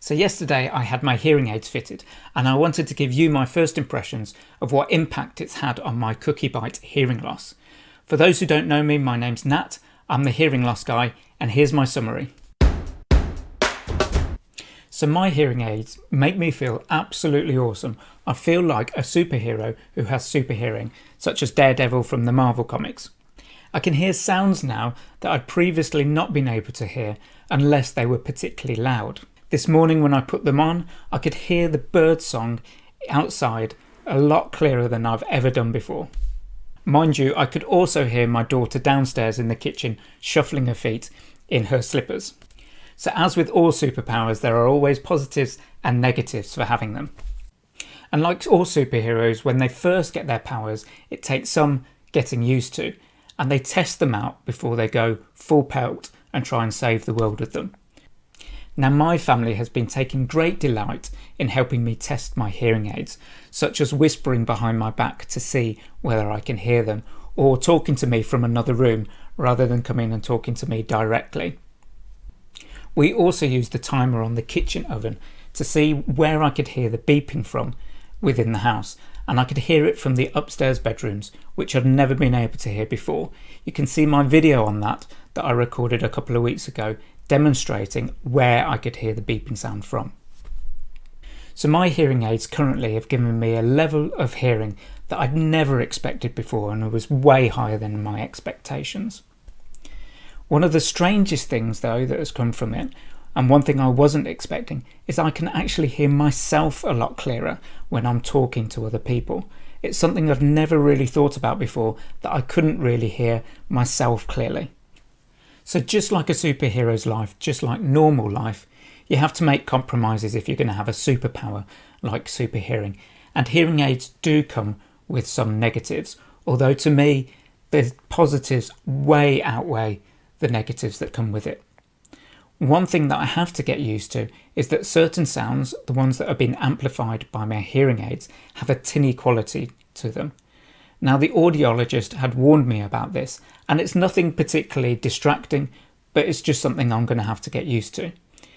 So yesterday I had my hearing aids fitted and I wanted to give you my first impressions of what impact it's had on my Cookie Bite hearing loss. For those who don't know me, my name's Nat, I'm the hearing loss guy, and here's my summary. So my hearing aids make me feel absolutely awesome. I feel like a superhero who has super hearing, such as Daredevil from the Marvel comics. I can hear sounds now that I'd previously not been able to hear unless they were particularly loud. This morning when I put them on, I could hear the bird song outside a lot clearer than I've ever done before. Mind you, I could also hear my daughter downstairs in the kitchen shuffling her feet in her slippers. So as with all superpowers, there are always positives and negatives for having them. And like all superheroes, when they first get their powers, it takes some getting used to, and they test them out before they go full pelt and try and save the world with them. Now my family has been taking great delight in helping me test my hearing aids, such as whispering behind my back to see whether I can hear them, or talking to me from another room rather than coming and talking to me directly. We also used the timer on the kitchen oven to see where I could hear the beeping from within the house, and I could hear it from the upstairs bedrooms, which I'd never been able to hear before. You can see my video on that I recorded a couple of weeks ago, demonstrating where I could hear the beeping sound from. So my hearing aids currently have given me a level of hearing that I'd never expected before, and it was way higher than my expectations. One of the strangest things though that has come from it, and one thing I wasn't expecting, is I can actually hear myself a lot clearer when I'm talking to other people. It's something I've never really thought about before, that I couldn't really hear myself clearly. So just like a superhero's life, just like normal life, you have to make compromises if you're going to have a superpower like super hearing. And hearing aids do come with some negatives, although to me the positives way outweigh the negatives that come with it. One thing that I have to get used to is that certain sounds, the ones that have been amplified by my hearing aids, have a tinny quality to them. Now the audiologist had warned me about this, and it's nothing particularly distracting, but it's just something I'm going to have to get used to.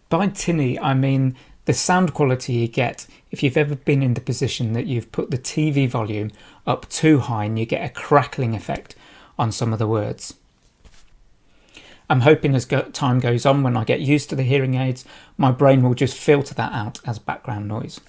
By tinny, I mean the sound quality you get if you've ever been in the position that you've put the TV volume up too high and you get a crackling effect on some of the words. I'm hoping as time goes on, when I get used to the hearing aids, my brain will just filter that out as background noise.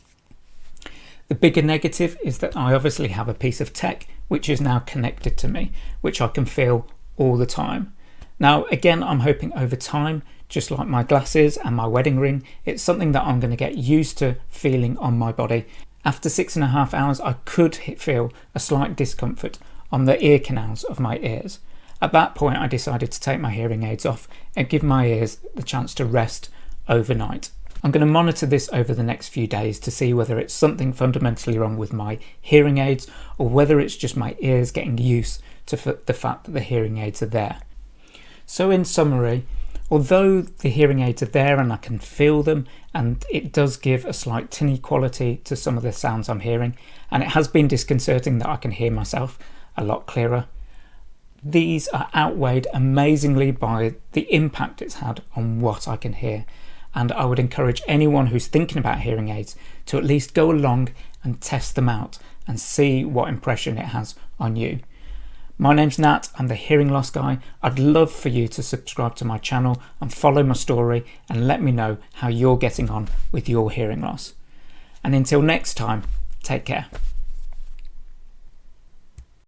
The bigger negative is that I obviously have a piece of tech which is now connected to me, which I can feel all the time. Now again, I'm hoping over time, just like my glasses and my wedding ring, it's something that I'm going to get used to feeling on my body. After 6.5 hours, I could feel a slight discomfort on the ear canals of my ears. At that point, I decided to take my hearing aids off and give my ears the chance to rest overnight. I'm going to monitor this over the next few days to see whether it's something fundamentally wrong with my hearing aids or whether it's just my ears getting used to the fact that the hearing aids are there. So in summary, although the hearing aids are there and I can feel them, and it does give a slight tinny quality to some of the sounds I'm hearing, and it has been disconcerting that I can hear myself a lot clearer, these are outweighed amazingly by the impact it's had on what I can hear. And I would encourage anyone who's thinking about hearing aids to at least go along and test them out and see what impression it has on you. My name's Nat, I'm the hearing loss guy. I'd love for you to subscribe to my channel and follow my story and let me know how you're getting on with your hearing loss. And until next time, take care.